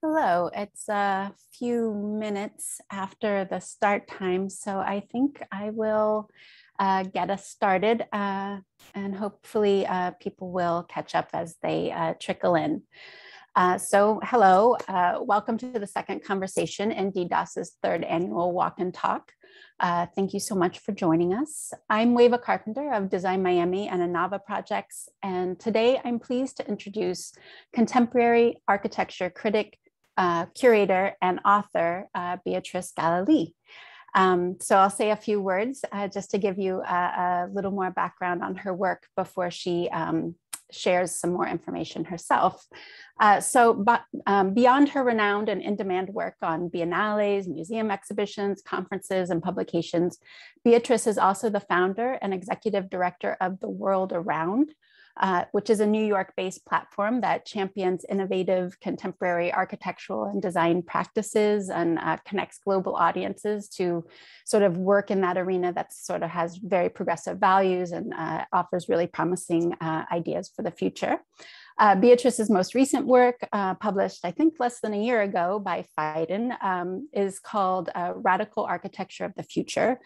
Hello, it's a few minutes after the start time, so I think I will get us started and hopefully people will catch up as they trickle in. Hello, welcome to the second conversation in dieDAS's third annual Walk and Talk. Thank you so much for joining us. I'm Wava Carpenter of Design Miami and Anava Projects, and today I'm pleased to introduce contemporary architecture critic, curator, and author Beatrice Galilee. So I'll say a few words just to give you a little more background on her work before she shares some more information herself. Beyond her renowned and in-demand work on biennales, museum exhibitions, conferences, and publications, Beatrice is also the founder and executive director of The World Around, which is a New York-based platform that champions innovative contemporary architectural and design practices and connects global audiences to sort of work in that arena that sort of has very progressive values and offers really promising ideas for the future. Beatrice's most recent work, published I think less than a year ago by Phaidon, is called Radical Architecture of the Future,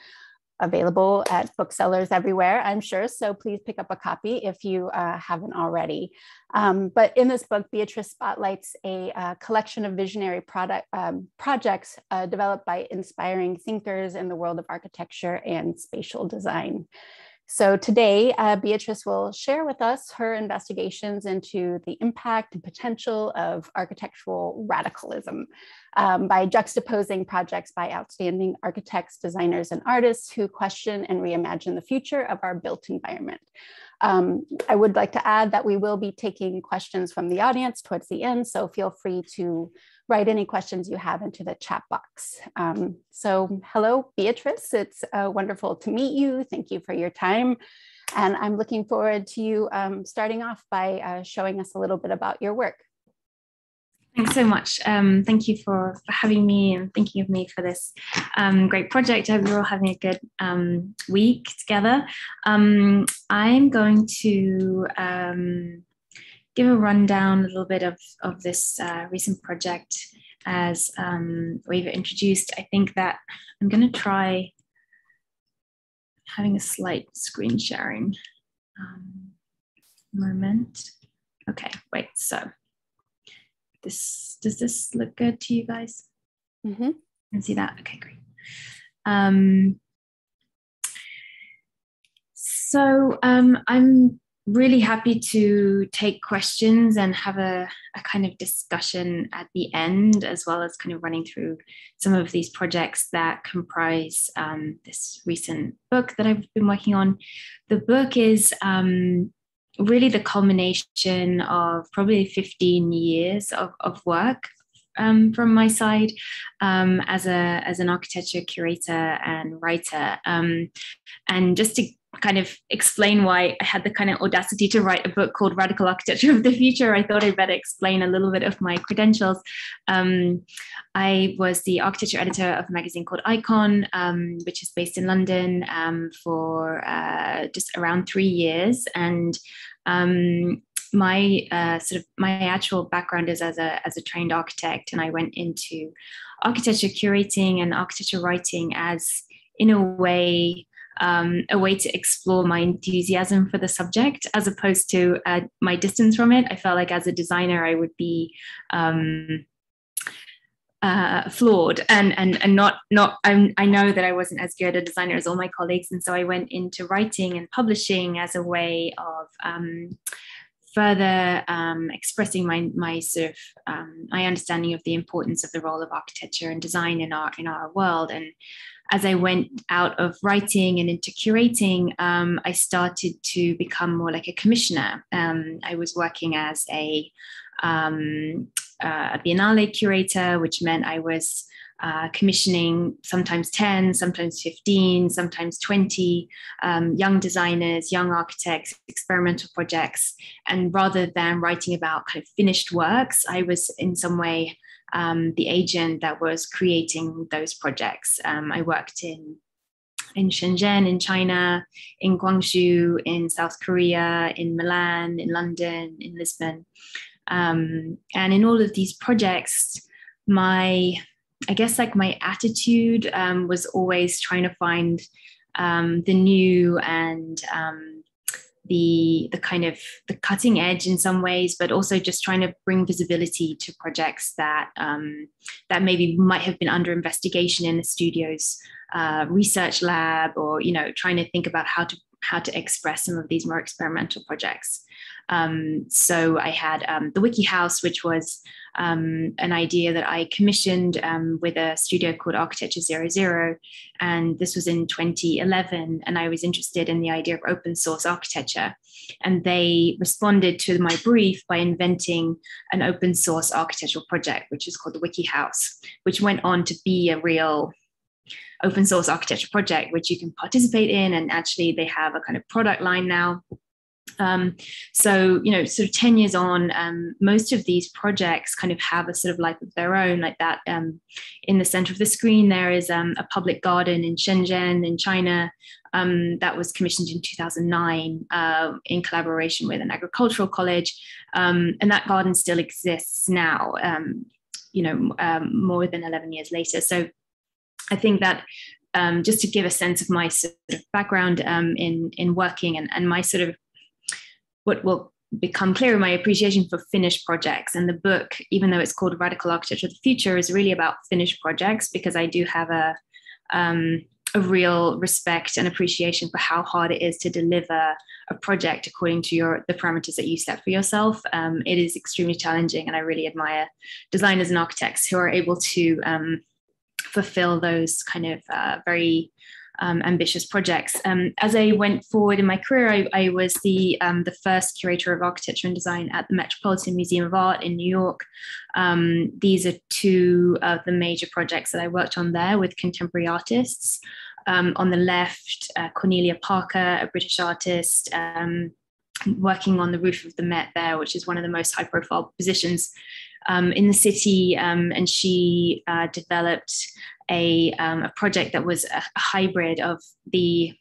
available at booksellers everywhere, I'm sure. So please pick up a copy if you haven't already. But in this book, Beatrice spotlights a collection of visionary projects developed by inspiring thinkers in the world of architecture and spatial design. So today, Beatrice will share with us her investigations into the impact and potential of architectural radicalism by juxtaposing projects by outstanding architects, designers, and artists who question and reimagine the future of our built environment. I would like to add that we will be taking questions from the audience towards the end, so feel free to write any questions you have into the chat box. So hello, Beatrice. It's wonderful to meet you. Thank you for your time. And I'm looking forward to you starting off by showing us a little bit about your work. Thanks so much. Thank you for having me and thinking of me for this great project. I hope you're all having a good week together. I'm going to give a rundown a little bit of this recent project as we've introduced. I think that I'm going to try having a slight screen sharing moment. Okay, wait, so does this look good to you guys? Mm-hmm. You can see that? Okay, great. I'm really happy to take questions and have a kind of discussion at the end, as well as kind of running through some of these projects that comprise this recent book that I've been working on. The book is really the culmination of probably 15 years of work from my side as an architecture curator and writer. And just to kind of explain why I had the kind of audacity to write a book called Radical Architecture of the Future, I thought I'd better explain a little bit of my credentials. I was the architecture editor of a magazine called Icon, which is based in London, for just around 3 years. And my actual background is as a trained architect, and I went into architecture curating and architecture writing as, in a way to explore my enthusiasm for the subject, as opposed to my distance from it. I felt like as a designer I would be flawed and not I know that I wasn't as good a designer as all my colleagues, and so I went into writing and publishing as a way of further expressing my sort of my understanding of the importance of the role of architecture and design in our world. And as I went out of writing and into curating, I started to become more like a commissioner. I was working as a biennale curator, which meant I was commissioning sometimes 10, sometimes 15, sometimes 20 young designers, young architects, experimental projects. And rather than writing about kind of finished works, I was in some way the agent that was creating those projects. I worked in Shenzhen in China, in Guangzhou in South Korea, in Milan, in London, in Lisbon. And in all of these projects, my attitude was always trying to find the new and the kind of the cutting edge in some ways, but also just trying to bring visibility to projects that that maybe might have been under investigation in the studio's research lab, or trying to think about how to express some of these more experimental projects. So I had the Wiki House, which was an idea that I commissioned with a studio called Architecture 00. And this was in 2011. And I was interested in the idea of open source architecture. And they responded to my brief by inventing an open source architectural project, which is called the Wiki House, which went on to be a real open source architecture project, which you can participate in. And actually they have a kind of product line now. So, sort of 10 years on, most of these projects kind of have a sort of life of their own, like that. In the center of the screen, there is a public garden in Shenzhen in China that was commissioned in 2009 in collaboration with an agricultural college. And that garden still exists now, more than 11 years later. So I think that just to give a sense of my sort of background in working and my sort of what will become clear in my appreciation for finished projects. And the book, even though it's called Radical Architecture of the Future, is really about finished projects, because I do have a real respect and appreciation for how hard it is to deliver a project according to the parameters that you set for yourself. It is extremely challenging, and I really admire designers and architects who are able to fulfill those kind of very ambitious projects. As I went forward in my career, I was the first curator of architecture and design at the Metropolitan Museum of Art in New York. These are two of the major projects that I worked on there with contemporary artists. On the left, Cornelia Parker, a British artist, working on the roof of the Met there, which is one of the most high-profile positions in the city, and she developed a project that was a hybrid of the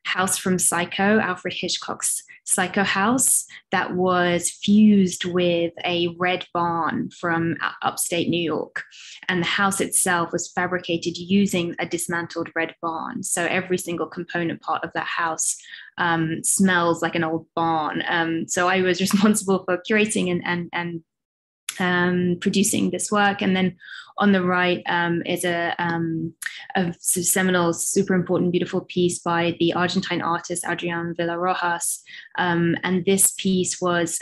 house from Psycho, Alfred Hitchcock's Psycho house, that was fused with a red barn from upstate New York. And the house itself was fabricated using a dismantled red barn. So every single component part of that house smells like an old barn. So I was responsible for curating and producing this work. And then on the right is a seminal, super important, beautiful piece by the Argentine artist Adrián Villarrojas. And this piece was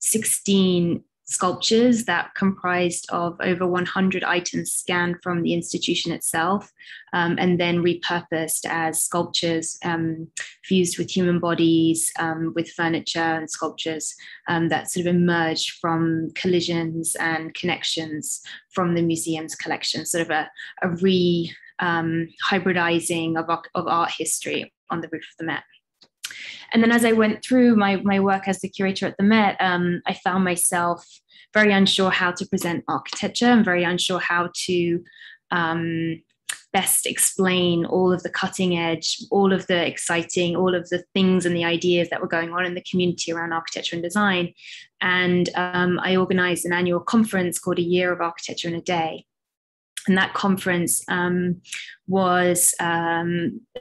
16 sculptures that comprised of over 100 items scanned from the institution itself, and then repurposed as sculptures fused with human bodies, with furniture and sculptures that sort of emerged from collisions and connections from the museum's collection, sort of a hybridizing of art history on the roof of the Met. And then as I went through my work as the curator at the Met, I found myself very unsure how to present architecture, and very unsure how to best explain all of the cutting edge, all of the exciting, all of the things and the ideas that were going on in the community around architecture and design. And I organized an annual conference called A Year of Architecture in a Day. And that conference was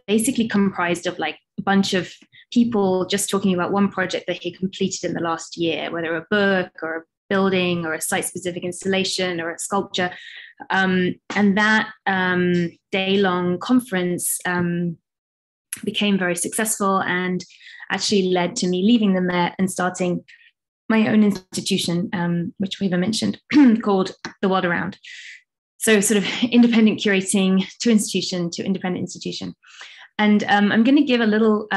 basically comprised of like a bunch of people just talking about one project that he completed in the last year, whether a book or a building or a site-specific installation or a sculpture. And that day-long conference became very successful and actually led to me leaving the Met and starting my own institution, which we've mentioned, called The World Around. So sort of independent curating to institution to independent institution. And I'm going to give a little,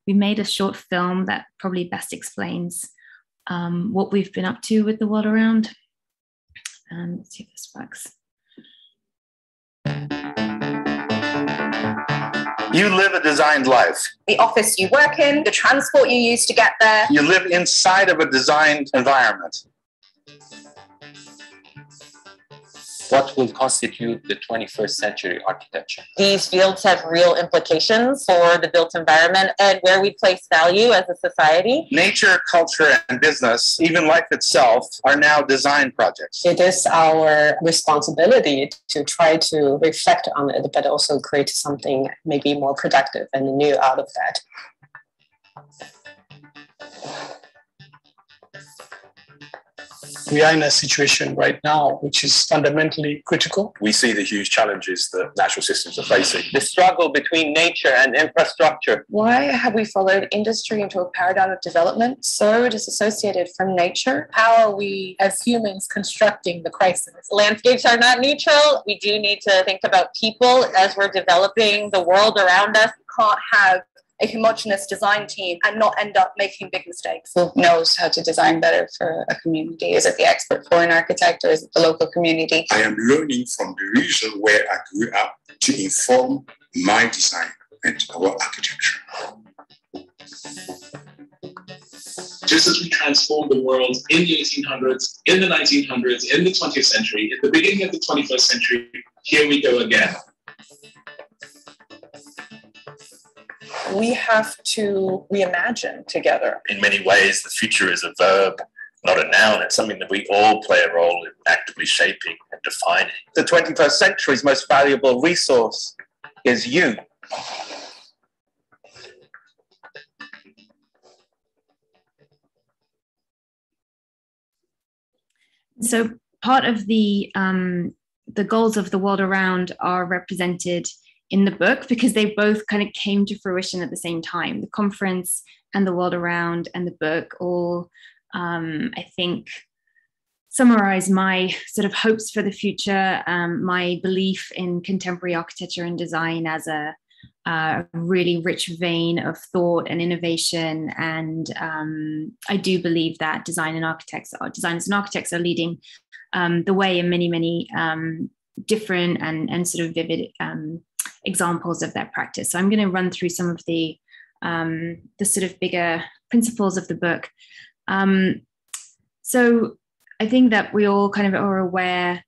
we made a short film that probably best explains what we've been up to with The World Around. Let's see if this works. You live a designed life. The office you work in, the transport you use to get there. You live inside of a designed environment. What will constitute the 21st century architecture? These fields have real implications for the built environment and where we place value as a society. Nature, culture, and business, even life itself, are now design projects. It is our responsibility to try to reflect on it, but also create something maybe more productive and new out of that. We are in a situation right now which is fundamentally critical. We see the huge challenges that natural systems are facing. The struggle between nature and infrastructure. Why have we followed industry into a paradigm of development so disassociated from nature? How are we as humans constructing the crisis? Landscapes are not neutral. We do need to think about people as we're developing the world around us. Can't have a homogenous design team and not end up making big mistakes. Who knows how to design better for a community? Is it the expert foreign architect or is it the local community? I am learning from the region where I grew up to inform my design and our architecture. Just as we transformed the world in the 1800s, in the 1900s, in the 20th century, at the beginning of the 21st century, here we go again. We have to reimagine together. In many ways, the future is a verb, not a noun. It's something that we all play a role in actively shaping and defining. The 21st century's most valuable resource is you. So part of the goals of the world around are represented in the book because they both kind of came to fruition at the same time. The conference and the world around and the book all, I think, summarize my sort of hopes for the future, my belief in contemporary architecture and design as a really rich vein of thought and innovation. And I do believe that designers and architects are leading the way in many, many different and sort of vivid examples of their practice. So I'm going to run through some of the sort of bigger principles of the book. So I think that we all kind of are aware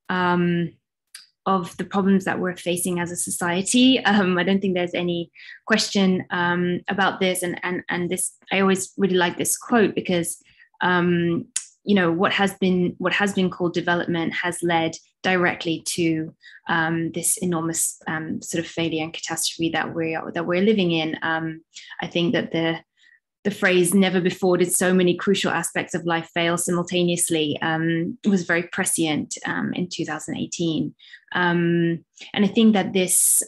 of the problems that we're facing as a society. I don't think there's any question about this. And this, I always really like this quote because you know, what has been called development has led directly to this enormous sort of failure and catastrophe that we're living in. I think that the phrase "never before did so many crucial aspects of life fail simultaneously" was very prescient in 2018, and I think that this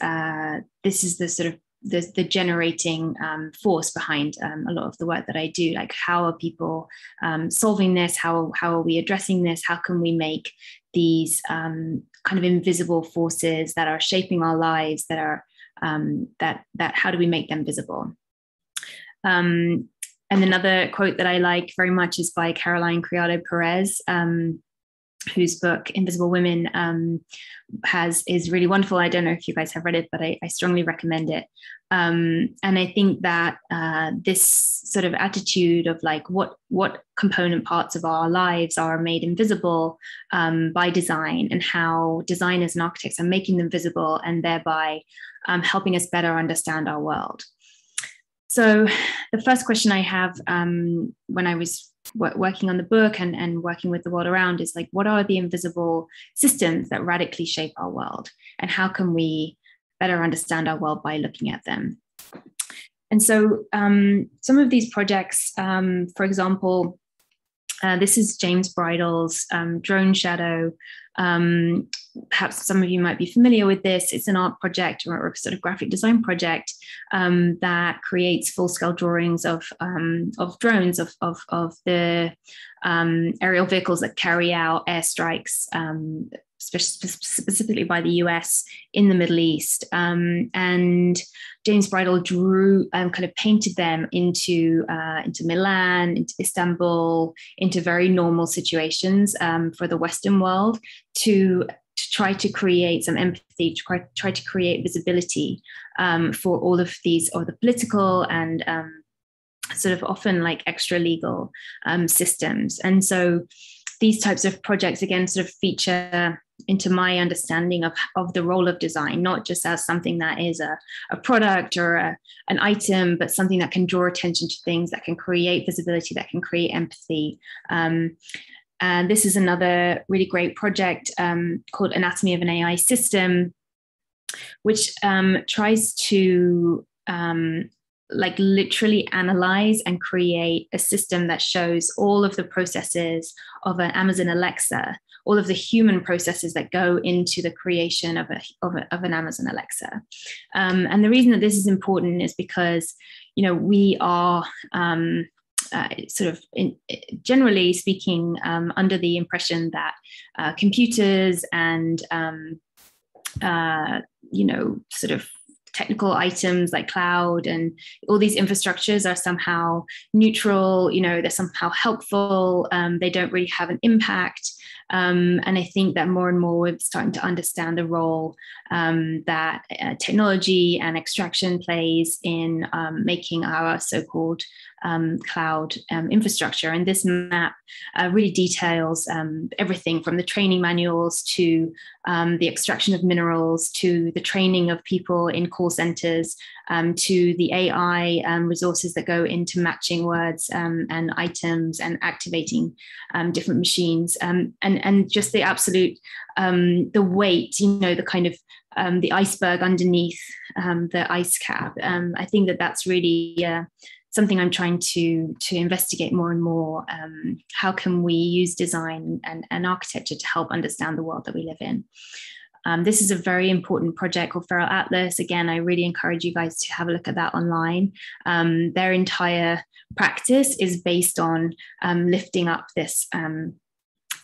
is the sort of the generating force behind a lot of the work that I do. Like, how are people solving this? How are we addressing this? How can we make these kind of invisible forces that are shaping our lives, that are that how do we make them visible? And another quote that I like very much is by Caroline Criado Perez, whose book Invisible Women is really wonderful. I don't know if you guys have read it, but I strongly recommend it. And I think that this sort of attitude of like what component parts of our lives are made invisible by design, and how designers and architects are making them visible and thereby helping us better understand our world. So the first question I have when I was working on the book and working with the world around is like, what are the invisible systems that radically shape our world, and how can we better understand our world by looking at them? And so some of these projects, for example, this is James Bridle's Drone Shadow. Perhaps some of you might be familiar with this. It's an art project or a sort of graphic design project that creates full-scale drawings of drones, of the aerial vehicles that carry out airstrikes, specifically by the US in the Middle East. And James Bridle drew kind of painted them into Milan, into Istanbul, into very normal situations for the Western world to try to create some empathy, to try to create visibility for all of these, or the political and sort of often like extra legal systems. And so these types of projects, again, sort of feature into my understanding of the role of design, not just as something that is a product or an item, but something that can draw attention to things, that can create visibility, that can create empathy. And this is another really great project called Anatomy of an AI System, which tries to like literally analyze and create a system that shows all of the processes of an Amazon Alexa, all of the human processes that go into the creation of an Amazon Alexa. And the reason that this is important is because, you know, we are generally speaking under the impression that computers and you know, sort of technical items like cloud and all these infrastructures are somehow neutral, you know, they're somehow helpful, they don't really have an impact. And I think that more and more we're starting to understand the role that technology and extraction plays in making our so-called cloud infrastructure. And this map really details everything from the training manuals to the extraction of minerals, to the training of people in call centers, to the AI resources that go into matching words and items and activating different machines, and just the absolute, the weight, you know, the kind of the iceberg underneath the ice cap. I think that that's really something I'm trying to investigate more and more. How can we use design and architecture to help understand the world that we live in? This is a very important project called Feral Atlas. Again, I really encourage you guys to have a look at that online. Their entire practice is based on lifting up this and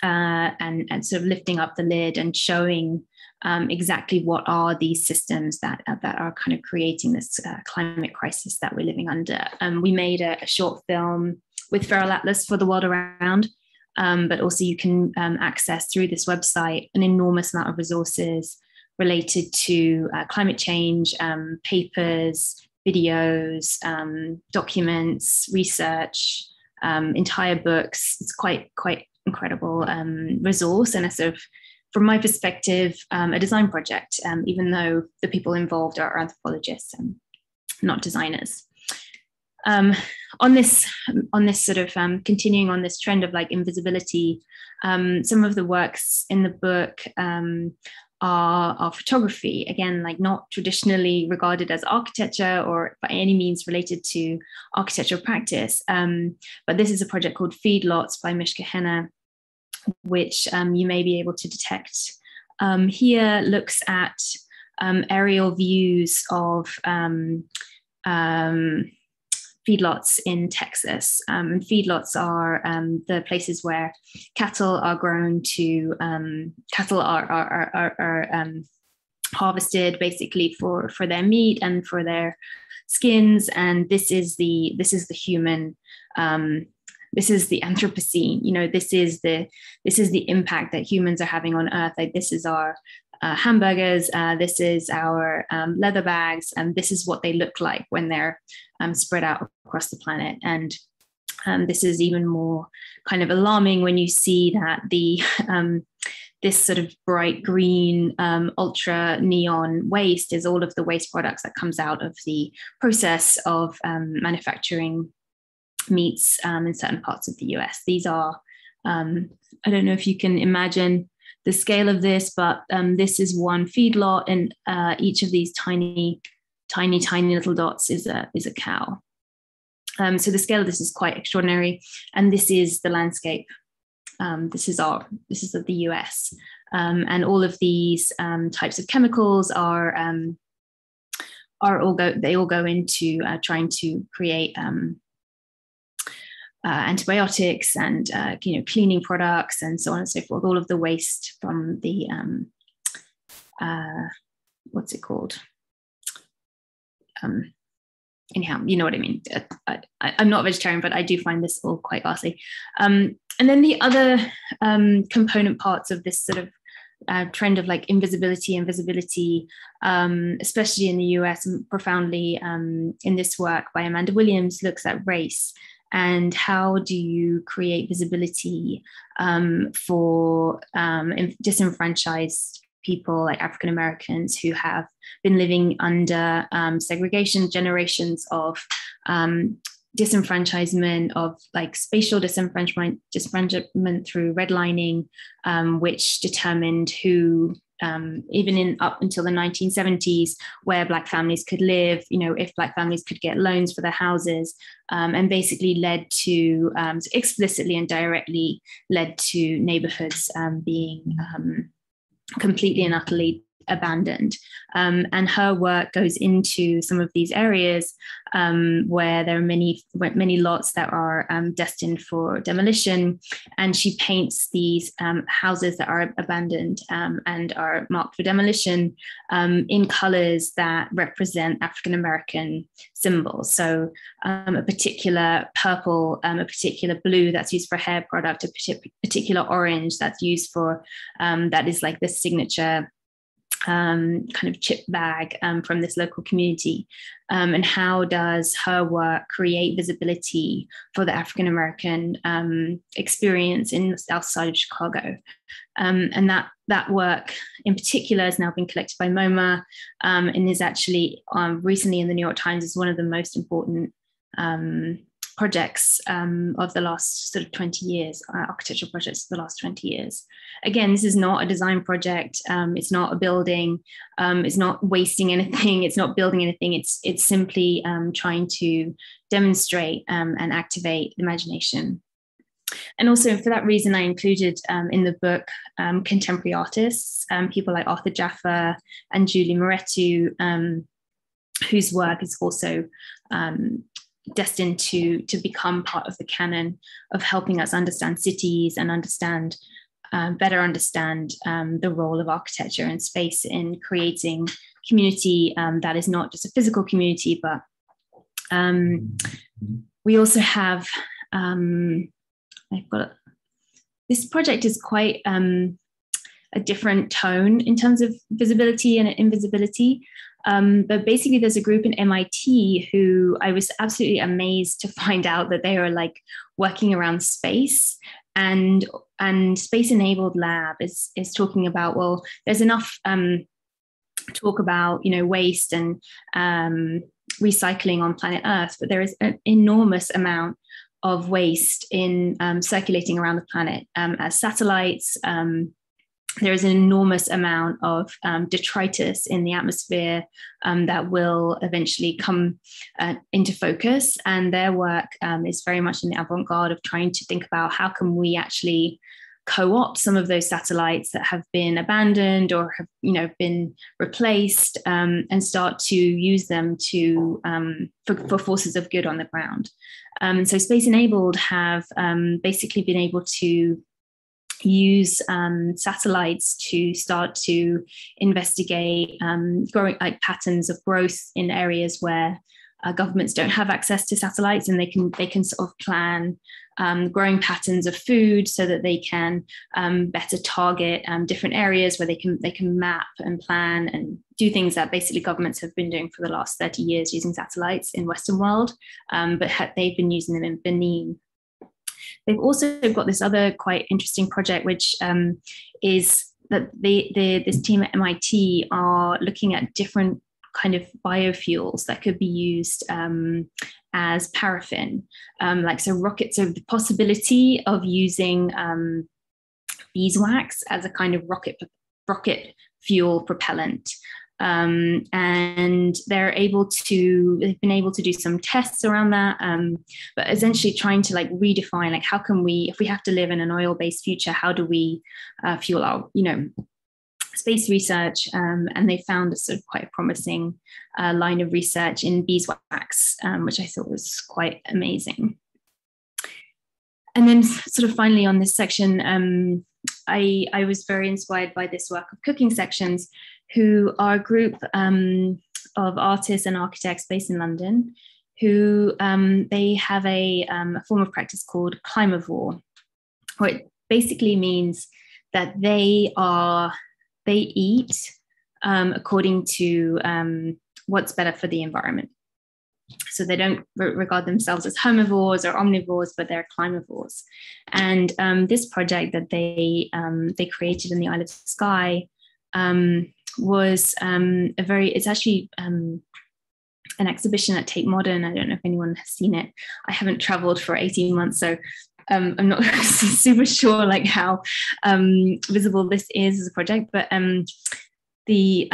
sort of lifting up the lid and showing exactly what are these systems that are kind of creating this climate crisis that we're living under. We made a short film with Feral Atlas for the world around, but also you can access through this website an enormous amount of resources related to climate change, papers, videos, documents, research, entire books. It's quite incredible resource, and a sort of, from my perspective, a design project, even though the people involved are anthropologists and not designers. On this sort of continuing on this trend of like invisibility, some of the works in the book are photography, again, like not traditionally regarded as architecture or by any means related to architectural practice. But this is a project called Feedlots by Mishka Henna, which you may be able to detect. Here looks at aerial views of feedlots in Texas. Feedlots are the places where cattle are grown to, cattle are harvested basically for their meat and for their skins. And this is the human, this is the Anthropocene. You know, this is the impact that humans are having on Earth. Like, this is our hamburgers, this is our leather bags, and this is what they look like when they're spread out across the planet. And this is even more kind of alarming when you see that the this sort of bright green ultra neon waste is all of the waste products that comes out of the process of manufacturing meats in certain parts of the US. These are, I don't know if you can imagine the scale of this, but this is one feedlot, and each of these tiny little dots is a cow. So the scale of this is quite extraordinary, and this is the landscape. This is of the US, and all of these types of chemicals all go into trying to create antibiotics and cleaning products and so on and so forth. All of the waste from the what's it called? Anyhow, you know what I mean. I'm not a vegetarian, but I do find this all quite ghastly. And then the other component parts of this sort of trend of like invisibility, especially in the US, and profoundly in this work by Amanda Williams, looks at race. and how do you create visibility for disenfranchised people like African Americans who have been living under segregation, generations of disenfranchisement, of like spatial disenfranchisement through redlining, which determined who, even in up until the 1970s, where Black families could live, if Black families could get loans for their houses, and basically led to, explicitly and directly led to neighborhoods being completely and utterly abandoned. And her work goes into some of these areas where there are many lots that are destined for demolition. And she paints these houses that are abandoned and are marked for demolition in colors that represent African-American symbols. So a particular purple, a particular blue that's used for hair product, a particular orange that's used for, that is like the signature kind of chip bag from this local community, and how does her work create visibility for the African American experience in the south side of Chicago, and that work in particular has now been collected by MoMA, and is actually recently in the New York Times as one of the most important projects of the last sort of 20 years, architectural projects of the last 20 years. Again, this is not a design project. It's not a building. It's not wasting anything. It's not building anything. It's simply trying to demonstrate and activate imagination. And also for that reason, I included in the book contemporary artists, people like Arthur Jaffa and Julie Moretu, whose work is also destined to become part of the canon of helping us understand cities and better understand the role of architecture and space in creating community that is not just a physical community, but we also have, this project is quite a different tone in terms of visibility and invisibility. But basically there's a group in MIT who I was absolutely amazed to find out that they are like working around space, and Space Enabled Lab is talking about, well, there's enough talk about, waste and recycling on planet Earth, but there is an enormous amount of waste in circulating around the planet as satellites. There is an enormous amount of detritus in the atmosphere that will eventually come into focus. And their work is very much in the avant-garde of trying to think about how can we actually co-opt some of those satellites that have been abandoned or have been replaced, and start to use them to for forces of good on the ground. So Space Enabled have basically been able to use satellites to start to investigate growing patterns of growth in areas where governments don't have access to satellites, and they can sort of plan growing patterns of food so that they can better target different areas where they can map and plan and do things that basically governments have been doing for the last 30 years using satellites in Western world, but they've been using them in Benin. They've also got this other quite interesting project, which is that this team at MIT are looking at different kind of biofuels that could be used as paraffin, rockets. So the possibility of using beeswax as a kind of rocket fuel propellant. And they've been able to do some tests around that, but essentially trying to redefine, how can we, if we have to live in an oil-based future, how do we fuel our, space research? And they found a sort of quite a promising line of research in beeswax, which I thought was quite amazing. And then sort of finally on this section, I was very inspired by this work of Cooking Sections, who are a group of artists and architects based in London, who they have a form of practice called climavore, where it basically means that they eat according to what's better for the environment. So they don't regard themselves as herbivores or omnivores, but they're climivores. And this project that they created in the Isle of Skye was it's actually an exhibition at Tate Modern. I don't know if anyone has seen it. I haven't traveled for 18 months, so I'm not super sure like how visible this is as a project, but the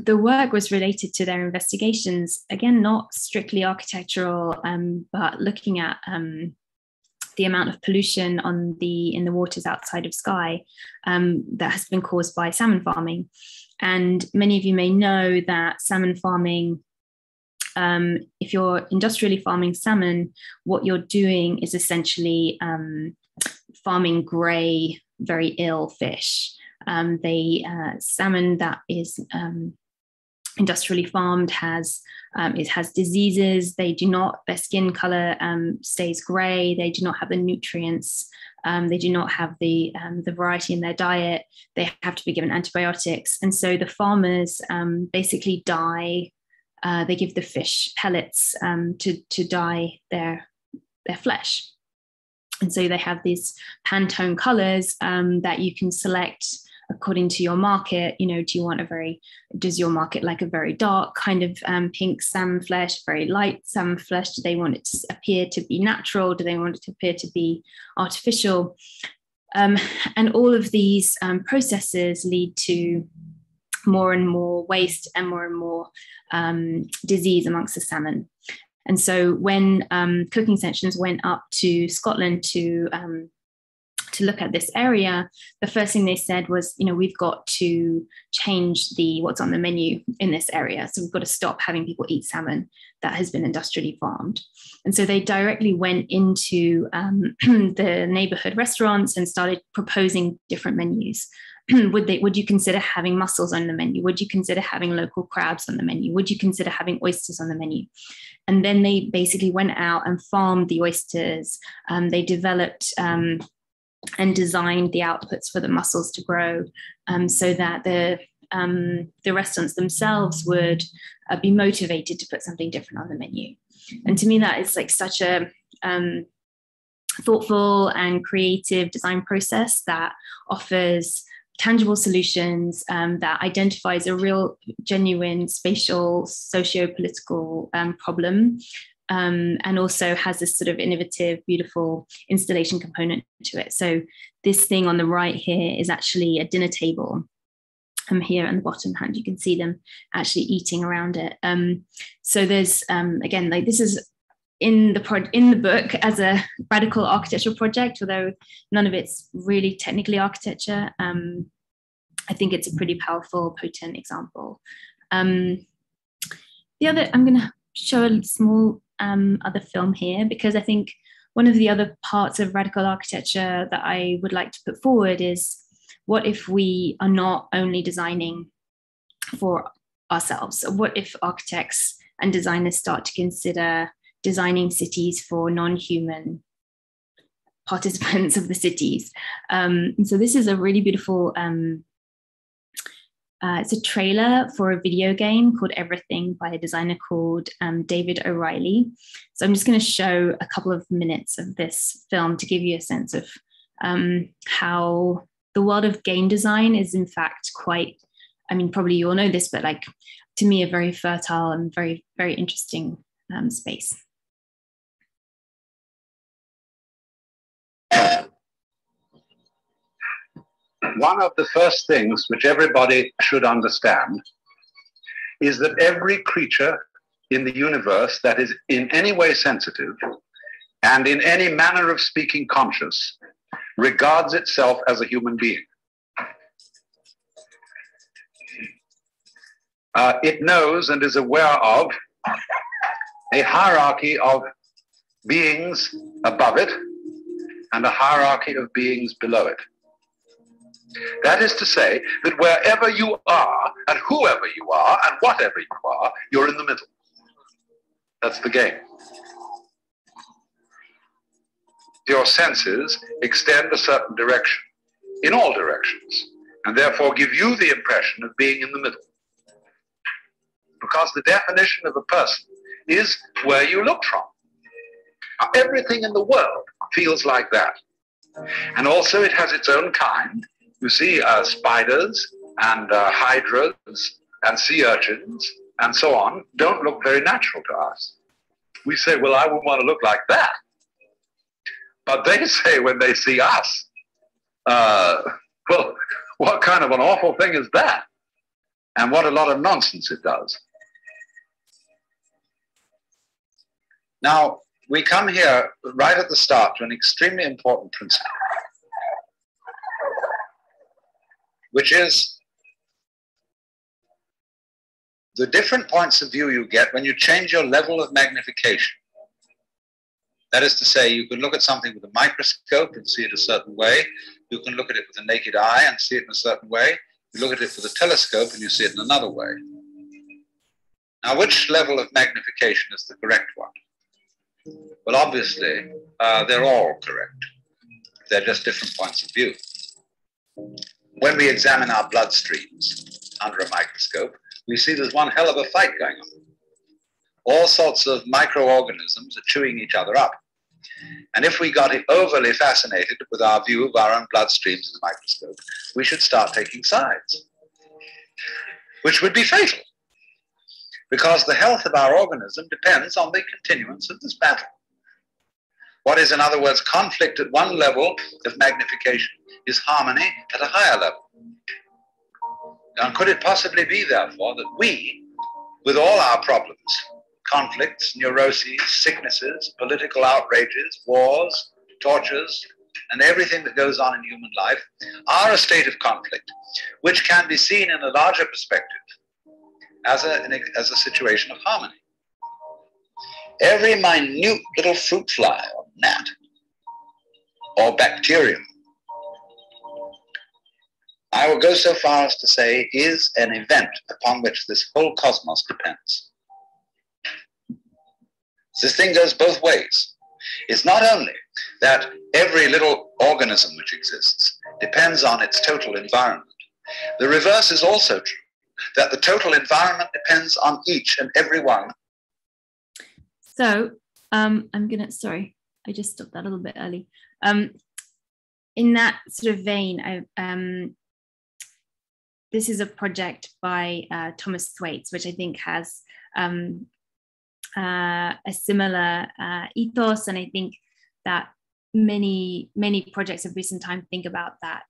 work was related to their investigations, again, not strictly architectural, but looking at the amount of pollution in the waters outside of Skye that has been caused by salmon farming. And many of you may know that salmon farming, if you're industrially farming salmon, what you're doing is essentially farming grey, very ill fish. Salmon that is industrially farmed has diseases. Their skin color stays grey. They do not have the nutrients. They do not have the variety in their diet. They have to be given antibiotics, and so the farmers basically dye. They give the fish pellets to dye their flesh, and so they have these Pantone colors that you can select according to your market. You know, does your market like a very dark kind of pink salmon flesh, very light salmon flesh? Do they want it to appear to be natural? Do they want it to appear to be artificial? And all of these processes lead to more and more waste and more disease amongst the salmon. And so when Cooking Sessions went up to Scotland to look at this area, the first thing they said was, we've got to change what's on the menu in this area. So we've got to stop having people eat salmon that has been industrially farmed. And so they directly went into the neighborhood restaurants and started proposing different menus. Would you consider having mussels on the menu? Would you consider having local crabs on the menu? Would you consider having oysters on the menu? And then they basically went out and farmed the oysters. They developed and designed the outputs for the mussels to grow, so that the restaurants themselves would be motivated to put something different on the menu. And to me, that is like such a thoughtful and creative design process that offers tangible solutions, that identifies a real, genuine spatial, socio-political problem, and also has this sort of innovative, beautiful installation component to it. So this thing on the right here is actually a dinner table. Here on the bottom hand, you can see them actually eating around it. So there's, again, like this is in the book as a radical architectural project, although none of it's really technically architecture. I think it's a pretty powerful, potent example. I'm going to show a small other film here, because I think one of the other parts of radical architecture that I would like to put forward is, what if we are not only designing for ourselves? What if architects and designers start to consider designing cities for non-human participants of the cities? And so this is a really beautiful, it's a trailer for a video game called Everything by a designer called David O'Reilly. So I'm just going to show a couple of minutes of this film to give you a sense of how the world of game design is in fact quite, I mean, probably you all know this, but like to me, a very fertile and very, very interesting space. One of the first things which everybody should understand is that every creature in the universe that is in any way sensitive and in any manner of speaking conscious regards itself as a human being. It knows and is aware of a hierarchy of beings above it and a hierarchy of beings below it. That is to say that wherever you are and whoever you are and whatever you are, you're in the middle. That's the game. Your senses extend a certain direction, in all directions, and therefore give you the impression of being in the middle. Because the definition of a person is where you look from. Everything in the world feels like that. And also it has its own kind. You see spiders and hydras and sea urchins and so on don't look very natural to us. We say, well, I wouldn't want to look like that. But they say when they see us, well, what kind of an awful thing is that? And what a lot of nonsense it does. Now, we come here right at the start to an extremely important principle, which is the different points of view you get when you change your level of magnification. That is to say, you can look at something with a microscope and see it a certain way. You can look at it with a naked eye and see it in a certain way. You look at it with a telescope and you see it in another way. Now, which level of magnification is the correct one? Well, obviously, they're all correct. They're just different points of view. When we examine our bloodstreams under a microscope, we see there's one hell of a fight going on. All sorts of microorganisms are chewing each other up. And if we got overly fascinated with our view of our own bloodstreams in the microscope, we should start taking sides, which would be fatal, because the health of our organism depends on the continuance of this battle. What is, in other words, conflict at one level of magnification is harmony at a higher level. And could it possibly be, therefore, that we, with all our problems, conflicts, neuroses, sicknesses, political outrages, wars, tortures, and everything that goes on in human life, are a state of conflict, which can be seen in a larger perspective as a situation of harmony? Every minute little fruit fly or gnat or bacterium, I will go so far as to say, is an event upon which this whole cosmos depends. This thing goes both ways. It's not only that every little organism which exists depends on its total environment. The reverse is also true, that the total environment depends on each and every one. So I'm gonna, sorry, I just stopped that a little bit early. In that sort of vein, this is a project by Thomas Thwaites, which I think has a similar ethos, and I think that many projects of recent time think about that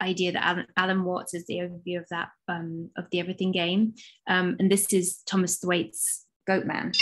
idea that Alan Watts is the overview of that of the Everything game, and this is Thomas Thwaites' Goatman.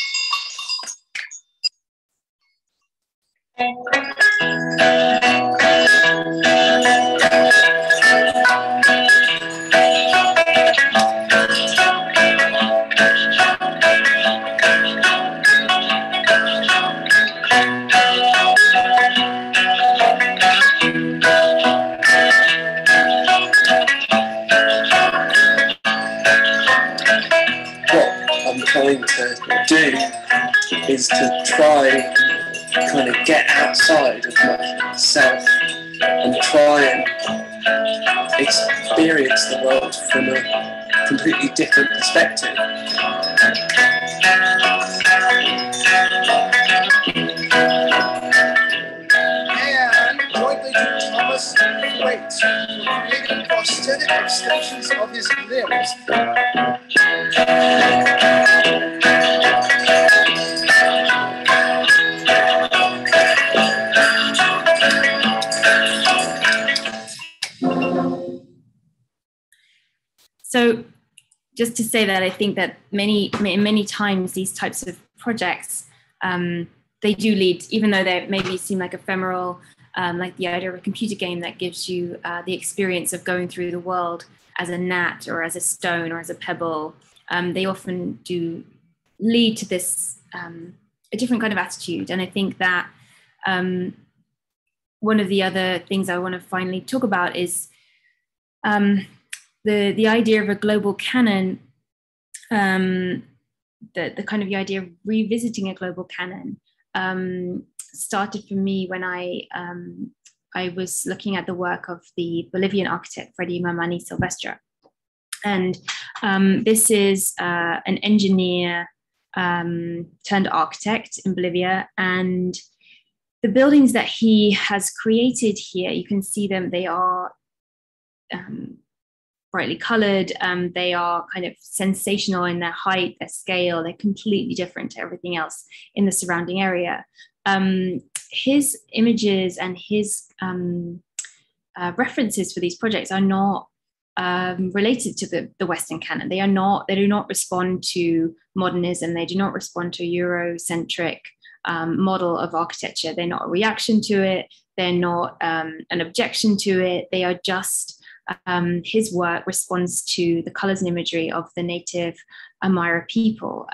Trying to do is to try kind of get outside of myself and try and experience the world from a completely different perspective. And jointly to Thomas Thwaites, creating prosthetic extensions of his limbs. So just to say that I think that many times these types of projects, they do lead, even though they maybe seem like ephemeral, like the idea of a computer game that gives you the experience of going through the world as a gnat or as a stone or as a pebble, they often do lead to this, a different kind of attitude. And I think that one of the other things I want to finally talk about is the idea of a global canon, the kind of the idea of revisiting a global canon started for me when I was looking at the work of the Bolivian architect Freddy Mamani Silvestre. And this is an engineer turned architect in Bolivia, and the buildings that he has created here, you can see them, they are brightly colored, they are kind of sensational in their height, their scale, they're completely different to everything else in the surrounding area. His images and his references for these projects are not related to the Western canon. They do not respond to modernism, they do not respond to Eurocentric model of architecture. They're not a reaction to it, they're not an objection to it, they are just his work responds to the colors and imagery of the native Amara people,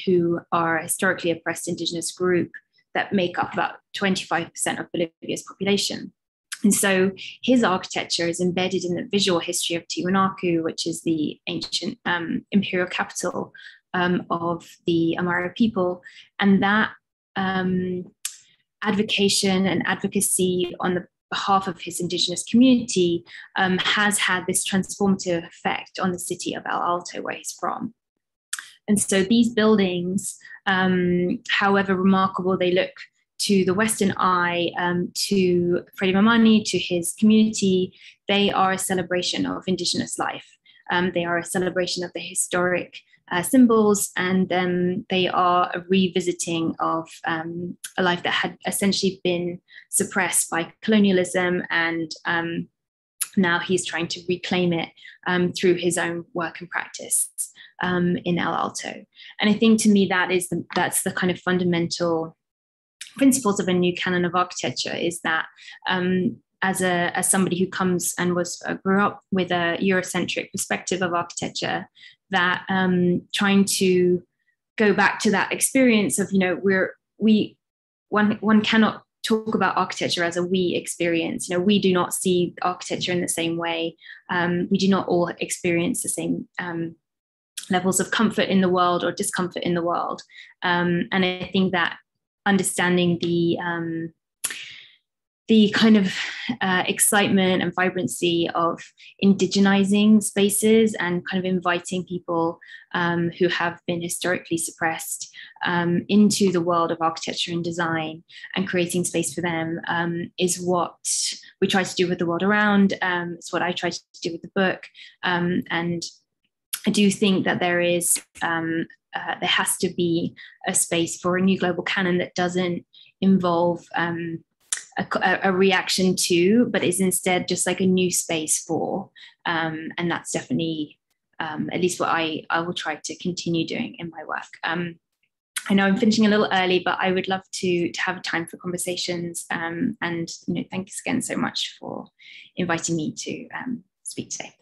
who are a historically oppressed indigenous group that make up about 25% of Bolivia's population. And so his architecture is embedded in the visual history of Tiwanaku, which is the ancient imperial capital of the Amara people. And that advocation and advocacy on the behalf of his indigenous community has had this transformative effect on the city of El Alto, where he's from. And so these buildings, however remarkable they look to the Western eye, to Freddie Mamani, to his community, they are a celebration of indigenous life. They are a celebration of the historic symbols, and they are a revisiting of a life that had essentially been suppressed by colonialism, and now he's trying to reclaim it through his own work and practice in El Alto. And I think, to me, that's the kind of fundamental principles of a new canon of architecture, is that as somebody who comes and grew up with a Eurocentric perspective of architecture, that trying to go back to that experience of, one cannot talk about architecture as a we experience. We do not see architecture in the same way. We do not all experience the same levels of comfort in the world or discomfort in the world. And I think that understanding the kind of excitement and vibrancy of indigenizing spaces and kind of inviting people who have been historically suppressed into the world of architecture and design, and creating space for them is what we try to do with The World Around. It's what I try to do with the book. And I do think that there has to be a space for a new global canon that doesn't involve a reaction to, but is instead just like a new space for. And that's definitely at least what I will try to continue doing in my work. I know I'm finishing a little early, but I would love to have time for conversations. And thanks again so much for inviting me to speak today.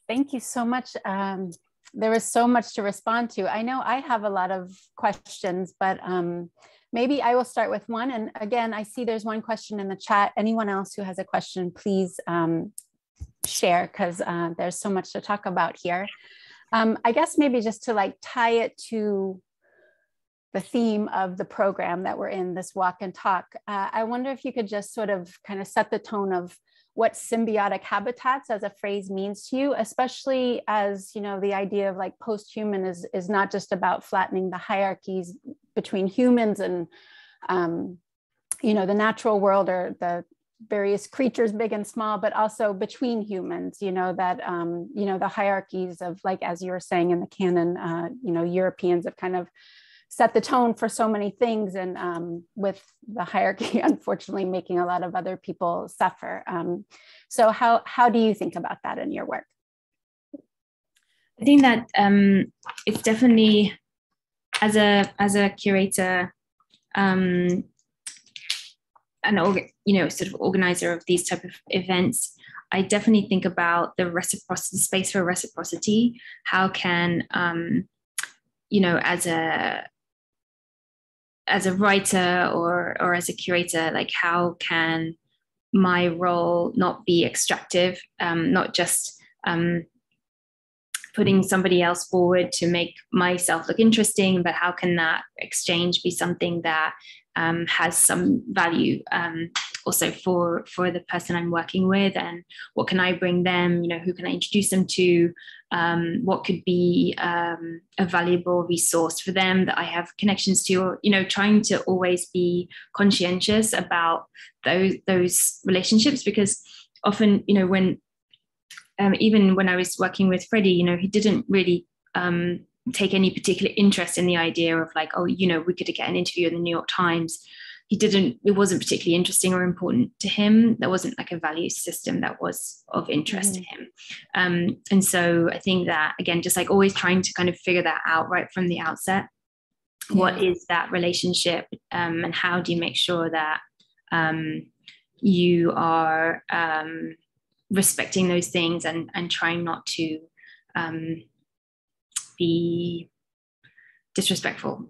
Thank you so much. There was so much to respond to. I know I have a lot of questions, but maybe I will start with one. And again, I see there's one question in the chat. Anyone else who has a question, please share, because there's so much to talk about here. I guess maybe just to tie it to the theme of the program that we're in, this walk and talk, I wonder if you could just sort of kind of set the tone of what symbiotic habitats as a phrase means to you, especially as, the idea of post-human is not just about flattening the hierarchies between humans and, the natural world or the various creatures, big and small, but also between humans, that, the hierarchies of, as you were saying in the canon, Europeans have kind of set the tone for so many things, and with the hierarchy, unfortunately, making a lot of other people suffer. So how do you think about that in your work? I think that it's definitely, as a curator, and sort of organizer of these type of events, I definitely think about the reciprocity, space for reciprocity. How can as a writer or as a curator, how can my role not be extractive, not just putting somebody else forward to make myself look interesting, but how can that exchange be something that has some value also for the person I'm working with, and what can I bring them, who can I introduce them to, what could be a valuable resource for them that I have connections to, or, trying to always be conscientious about those relationships, because often, when even when I was working with Freddie, he didn't really take any particular interest in the idea of like, oh, we could get an interview in the New York Times. It wasn't particularly interesting or important to him. There wasn't like a value system that was of interest to him. And so I think that, again, just like always trying to kind of figure that out right from the outset. Yeah. What is that relationship, and how do you make sure that you are respecting those things and trying not to be disrespectful,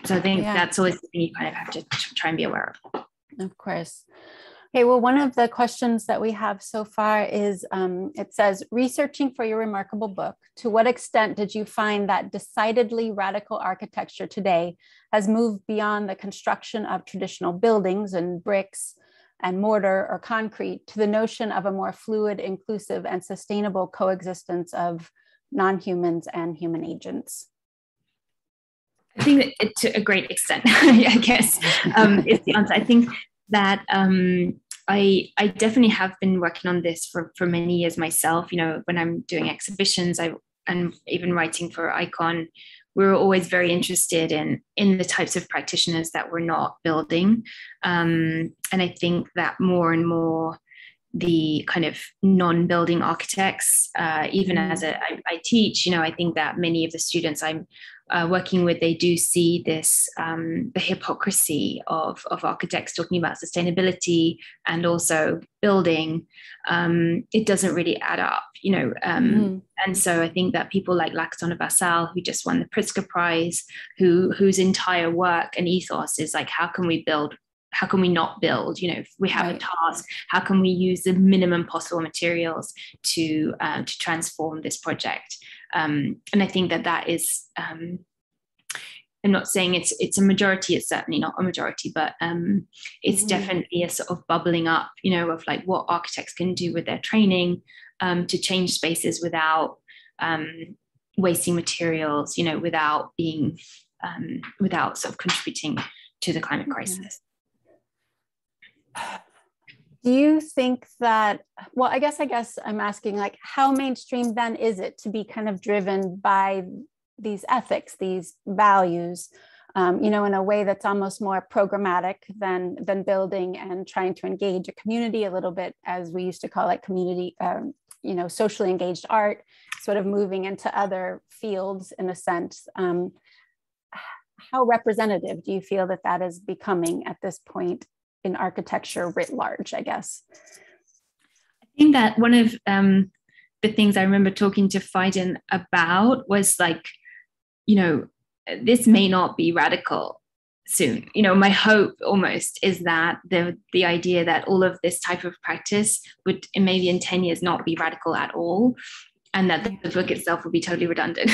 so I think that's always the thing you kind of have to try and be aware of. Of course. Okay, well, one of the questions that we have so far is, it says, researching for your remarkable book, to what extent did you find that decidedly radical architecture today has moved beyond the construction of traditional buildings and bricks and mortar or concrete to the notion of a more fluid, inclusive, and sustainable coexistence of non-humans and human agents? I think that to a great extent, I guess, is the answer. I think that I definitely have been working on this for many years myself. When I'm doing exhibitions, and even writing for Icon, we were always very interested in the types of practitioners that were not building. And I think that more and more the kind of non-building architects, even as I teach, I think that many of the students I'm working with, they do see this, the hypocrisy of architects talking about sustainability and also building. It doesn't really add up, and so I think that people like Laxton Vassal, who just won the Pritzker Prize, whose entire work and ethos is like, how can we build? How can we not build? If we have a task, how can we use the minimum possible materials to transform this project? And I think that is, I'm not saying it's a majority, it's certainly not a majority, but it's definitely a sort of bubbling up, of like what architects can do with their training to change spaces without wasting materials, without being, without sort of contributing to the climate crisis. Do you think that, well, I guess I'm asking, like, how mainstream then is it to be kind of driven by these ethics, these values, in a way that's almost more programmatic than building and trying to engage a community a little bit, as we used to call it, community, socially engaged art, sort of moving into other fields in a sense. How representative do you feel that is becoming at this point in architecture writ large, I guess? I think that one of the things I remember talking to Fiden about was like, this may not be radical soon. My hope almost is that the idea that all of this type of practice would maybe in 10 years not be radical at all, and that the book itself will be totally redundant,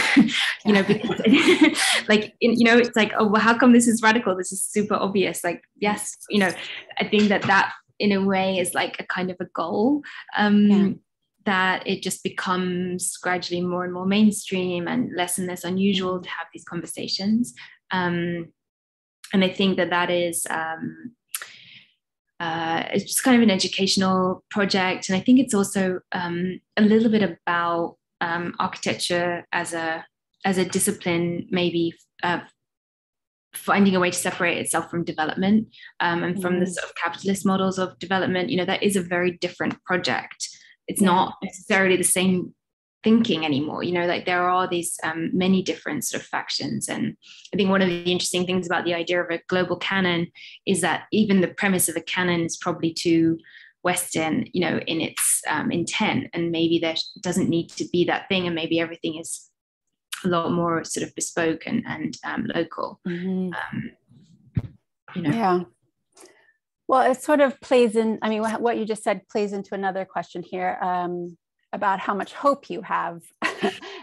because it's like, oh, well, how come this is radical? This is super obvious. Like, yes, I think that in a way is like a kind of a goal, that it just becomes gradually more and more mainstream and less unusual to have these conversations. And I think that is, it's just kind of an educational project. And I think it's also a little bit about architecture as a discipline, maybe finding a way to separate itself from development and from the sort of capitalist models of development. That is a very different project. It's not necessarily the same thinking anymore. Like there are these many different sort of factions. And I think one of the interesting things about the idea of a global canon is that even the premise of a canon is probably too Western, in its intent. And maybe there doesn't need to be that thing. And maybe everything is a lot more sort of bespoke and local. Yeah. Well, it sort of plays in, what you just said plays into another question here, about how much hope you have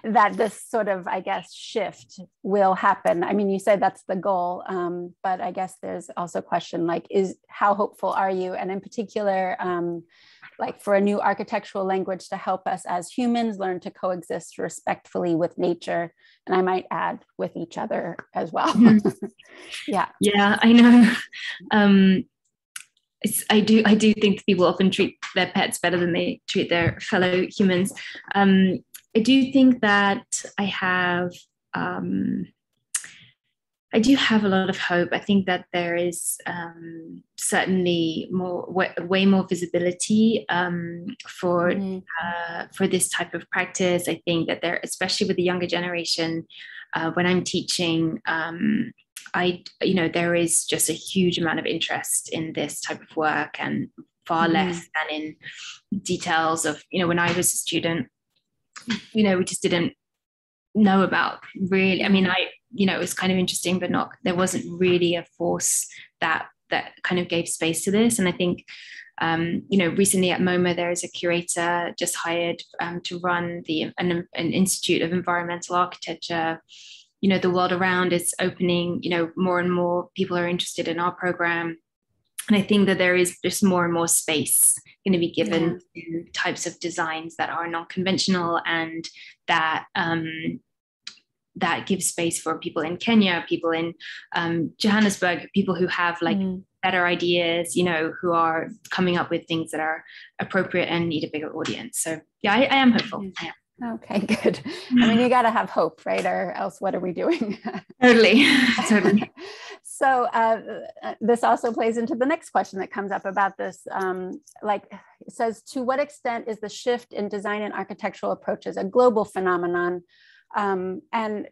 that this sort of, I guess, shift will happen. I mean, you said that's the goal, but I guess there's also a question like, how hopeful are you? And in particular, like for a new architectural language to help us as humans learn to coexist respectfully with nature, and I might add with each other as well. Yeah, I know. I do think that people often treat their pets better than they treat their fellow humans. I do think that I do have a lot of hope. I think that there is certainly way more visibility for this type of practice. I think that there, especially with the younger generation, when I'm teaching, there is just a huge amount of interest in this type of work, and far less than in details of, when I was a student, we just didn't know about really. I mean, it was kind of interesting, but there wasn't really a force that kind of gave space to this. And I think, recently at MoMA, there is a curator just hired to run an Institute of Environmental Architecture. The world around is opening, more and more people are interested in our program. And I think that there is just more and more space going to be given to types of designs that are non-conventional, and that gives space for people in Kenya, people in Johannesburg, people who have better ideas, who are coming up with things that are appropriate and need a bigger audience. So yeah, I am hopeful. I am. Okay, good. I mean, you got to have hope, right? Or else what are we doing? Totally. So this also plays into the next question that comes up about this. It says, to what extent is the shift in design and architectural approaches a global phenomenon? And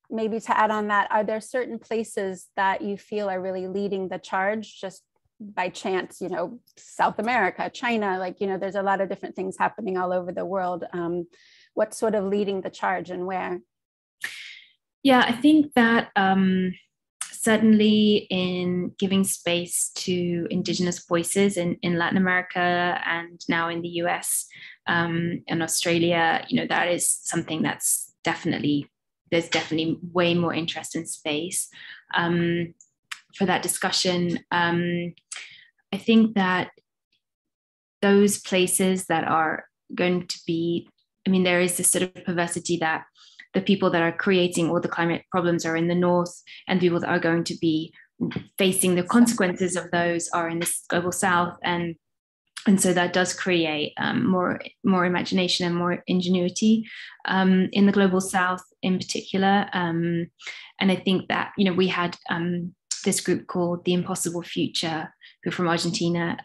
maybe to add on that, are there certain places that you feel are really leading the charge just by chance, South America, China, there's a lot of different things happening all over the world. What's sort of leading the charge and where? Yeah, I think that certainly in giving space to Indigenous voices in Latin America and now in the US and Australia, that is something that's there's definitely way more interest in space for that discussion. I think that those places that are going to be, there is this sort of perversity that the people that are creating all the climate problems are in the north, and people that are going to be facing the consequences of those are in the global south. And so that does create more imagination and more ingenuity in the global south in particular. And I think that, we had this group called The Impossible Future, who are from Argentina,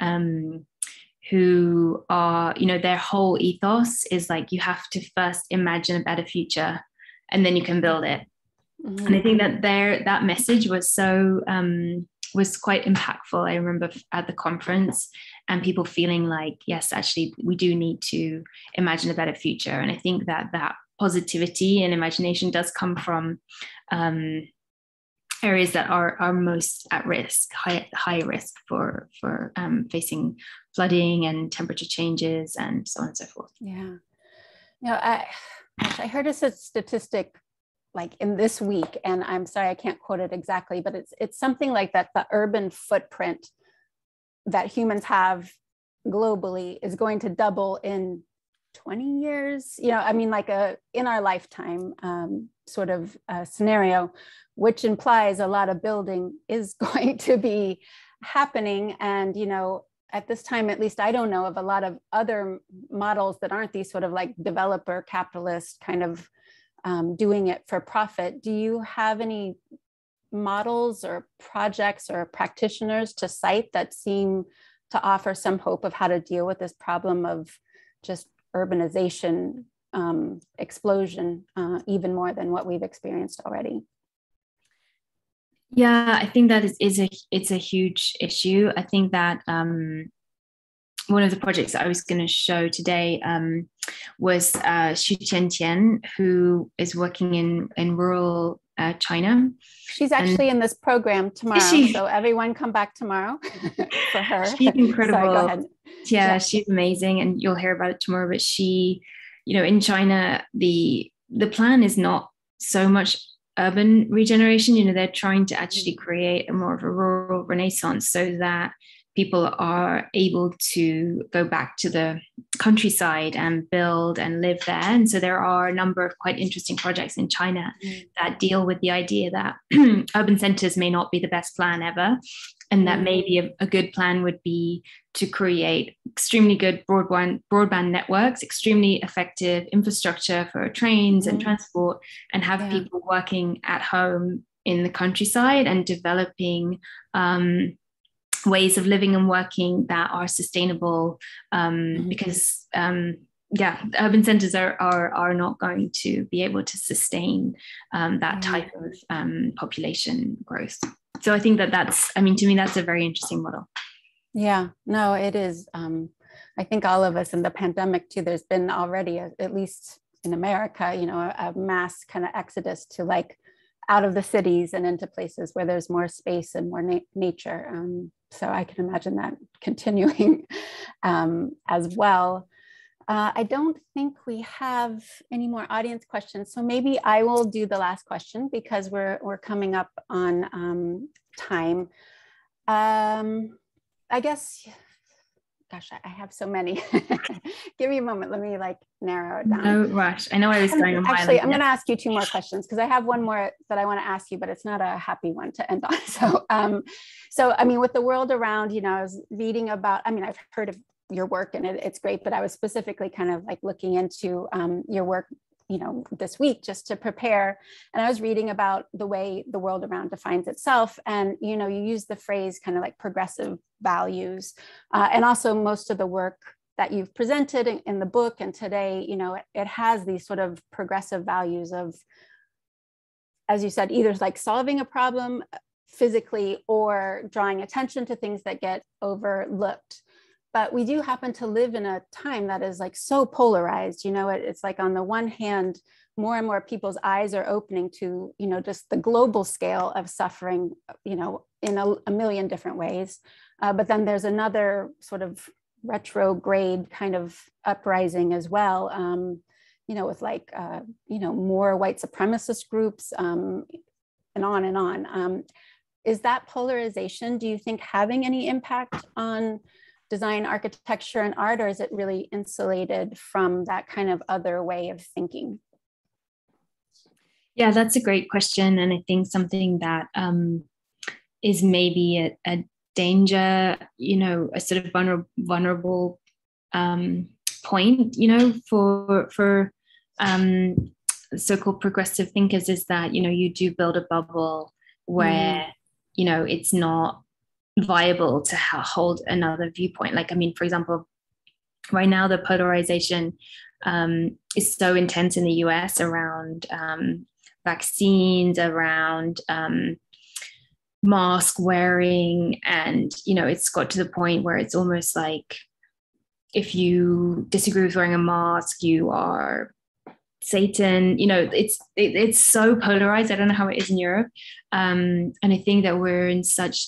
who are, their whole ethos is you have to first imagine a better future and then you can build it. And I think that that message was was quite impactful. I remember at the conference and people feeling yes, actually, we do need to imagine a better future. And I think that positivity and imagination does come from areas that are most at risk, high risk for facing flooding and temperature changes and so on and so forth. Yeah. I heard a statistic in this week, and I'm sorry, I can't quote it exactly, but it's something like that. The urban footprint that humans have globally is going to double in 20 years, in our lifetime sort of scenario, which implies a lot of building is going to be happening. And, at this time, at least I don't know of a lot of other models that aren't these sort of developer capitalist kind of doing it for profit. Do you have any models or projects or practitioners to cite that seem to offer some hope of how to deal with this problem of just urbanization explosion, even more than what we've experienced already? Yeah, I think that it's a huge issue. I think that one of the projects that I was going to show today was Xu Tiantian, who is working in rural China. She's actually in this program tomorrow, so everyone come back tomorrow for her. She's incredible. Sorry, go ahead. Yeah, she's amazing, and you'll hear about it tomorrow. But she, in China, the the plan is not so much urban regeneration. You know, they're trying to actually create a more of a rural renaissance so that people are able to go back to the countryside and build and live there. And so there are a number of quite interesting projects in China that deal with the idea that urban centers may not be the best plan ever, and that maybe a good plan would be to create extremely good broadband networks, extremely effective infrastructure for trains and transport, and have people working at home in the countryside and developing ways of living and working that are sustainable, because urban centers are not going to be able to sustain that type of population growth. So I think that's, I mean, to me, that's a very interesting model. Yeah, no, it is. I think all of us in the pandemic too, there's been already, at least in America, you know, a mass kind of exodus to like out of the cities and into places where there's more space and more nature. So I can imagine that continuing as well. I don't think we have any more audience questions, so maybe I will do the last question because we're coming up on time. I guess, gosh, I have so many. Give me a moment. Let me like narrow it down. No rush. I know I was going on. Actually, I'm going to ask you two more questions because I have one more that I want to ask you, but it's not a happy one to end on. So I mean, with the world around, you know, I was reading about, I mean, I've heard of your work and it's great, but I was specifically kind of like looking into your work, you know, this week just to prepare. And I was reading about the way the world around defines itself. And, you know, you use the phrase kind of like progressive values. And also most of the work that you've presented in the book and today, you know, it has these sort of progressive values of, as you said, either like solving a problem physically or drawing attention to things that get overlooked. But we do happen to live in a time that is like so polarized, you know, it's like on the one hand, more and more people's eyes are opening to, you know, just the global scale of suffering, you know, in a million different ways. But then there's another sort of retrograde kind of uprising as well, you know, with like, you know, more white supremacist groups and on and on. Is that polarization, do you think, having any impact on design, architecture, and art, or is it really insulated from that kind of other way of thinking? Yeah, that's a great question. And I think something that is maybe a danger, you know, a sort of vulnerable point, you know, for so-called progressive thinkers is that, you know, you do build a bubble where, you know, it's not viable to hold another viewpoint. Like, I mean, for example, right now the polarization is so intense in the US around vaccines, around mask wearing, and you know, it's got to the point where it's almost like if you disagree with wearing a mask, you are Satan. You know, it's so polarized. I don't know how it is in Europe, and I think that we're in such,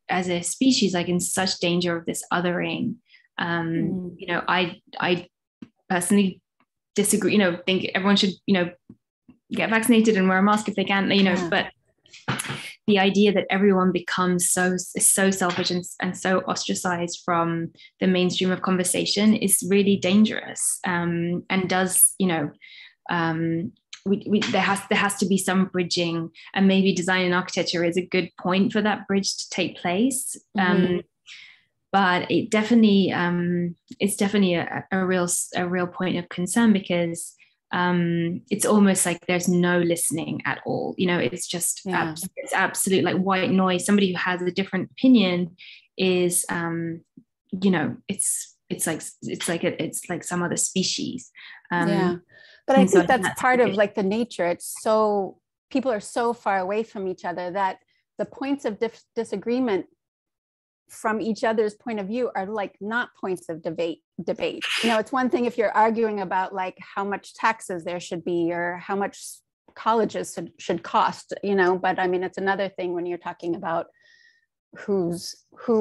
as a species, like in such danger of this othering. You know, I personally disagree, you know, think everyone should, you know, get vaccinated and wear a mask if they can, you know, but the idea that everyone becomes so selfish and so ostracized from the mainstream of conversation is really dangerous, and does, you know, there has to be some bridging, and maybe design and architecture is a good point for that bridge to take place. But it definitely it's definitely a real point of concern, because it's almost like there's no listening at all. You know, it's just it's absolute like white noise. Somebody who has a different opinion is you know, it's like some other species. But I think that's part of like the nature. It's so, people are so far away from each other that the points of disagreement from each other's point of view are like not points of debate. You know, it's one thing if you're arguing about like how much taxes there should be or how much colleges should cost, you know, but I mean, it's another thing when you're talking about who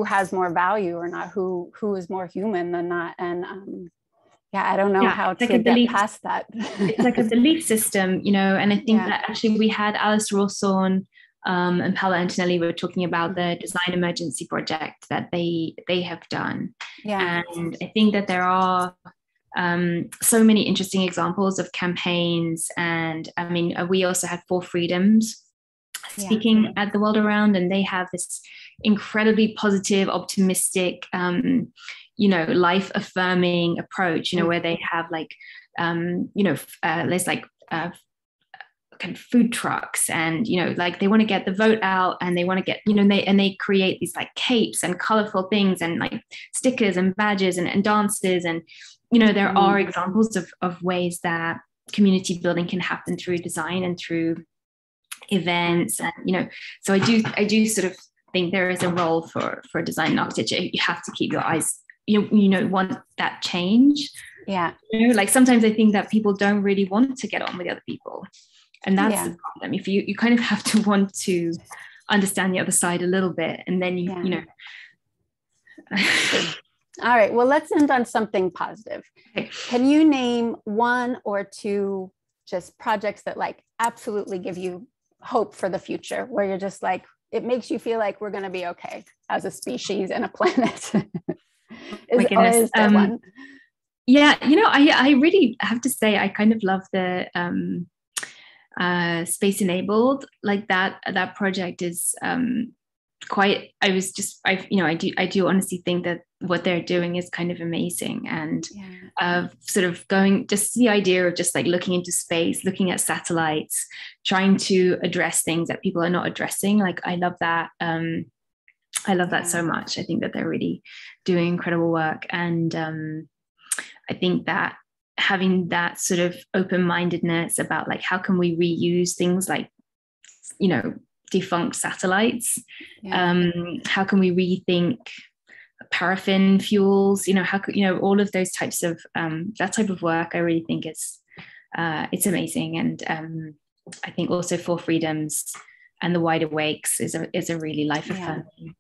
has more value or not, who is more human than not. And Yeah, I don't know how to get past that. It's like a belief system, you know, and I think that actually we had Alice Rawson and Paolo Antonelli were talking about the Design Emergency Project that they have done. Yeah. And I think that there are so many interesting examples of campaigns. And I mean, we also had 4 Freedoms speaking at the World Around, and they have this incredibly positive, optimistic, you know, life affirming approach, you know, where they have like, you know, there's like kind of food trucks, and, you know, like they want to get the vote out, and they want to get, you know, and they create these like capes and colorful things and like stickers and badges and dances. And, you know, there are examples of ways that community building can happen through design and through events. And, you know, so I do sort of think there is a role for design and architecture. You have to keep your eyes, you know, want that change. Yeah. You know, like sometimes I think that people don't really want to get on with other people. And that's the problem. If you kind of have to want to understand the other side a little bit, and then you know. All right. Well, let's end on something positive. Okay. Can you name 1 or 2 just projects that like absolutely give you hope for the future, where you're just like, it makes you feel like we're going to be okay as a species and a planet? Is there one? Yeah, you know, I really have to say I kind of love the Space Enabled. Like that project is quite. I do honestly think that what they're doing is kind of amazing, and sort of going, just the idea of just like looking into space, looking at satellites, trying to address things that people are not addressing. Like I love that. I love that so much. I think that they're really doing incredible work, and I think that having that sort of open-mindedness about like how can we reuse things like, you know, defunct satellites, how can we rethink paraffin fuels, you know, how could, you know, all of those types of that type of work, I really think it's amazing. And I think also 4 Freedoms and the Wide Awakes is a really life affirming,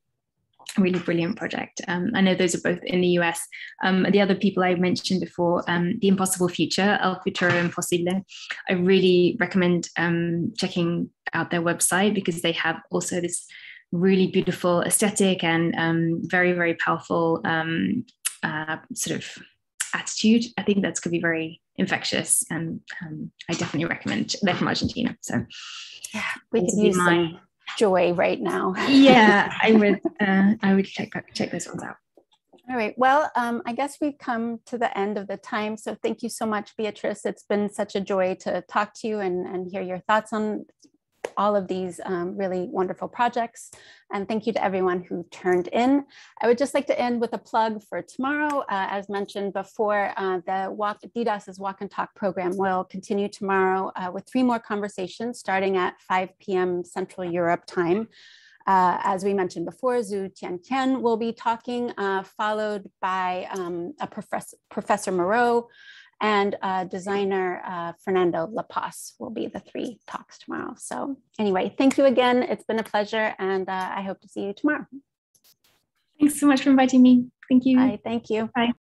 really brilliant project. I know those are both in the US. The other people I mentioned before, The Impossible Future, El Futuro Imposible, I really recommend checking out their website, because they have also this really beautiful aesthetic and very, very powerful sort of attitude. I think that's could be very infectious, and I definitely recommend. They're from Argentina, so yeah, we could use some joy right now. Yeah, I would check those ones out. All right. Well, I guess we've come to the end of the time. So thank you so much, Beatrice. It's been such a joy to talk to you and hear your thoughts on all of these really wonderful projects. And thank you to everyone who turned in. I would just like to end with a plug for tomorrow. As mentioned before, the dieDAS's Walk and Talk program will continue tomorrow with 3 more conversations starting at 5 p.m. Central Europe time. As we mentioned before, Zhu Tianqian will be talking, followed by Professor Moreau, and designer Fernando La Paz will be the 3 talks tomorrow. So anyway, thank you again. It's been a pleasure, and I hope to see you tomorrow. Thanks so much for inviting me. Thank you. Bye. Thank you. Bye.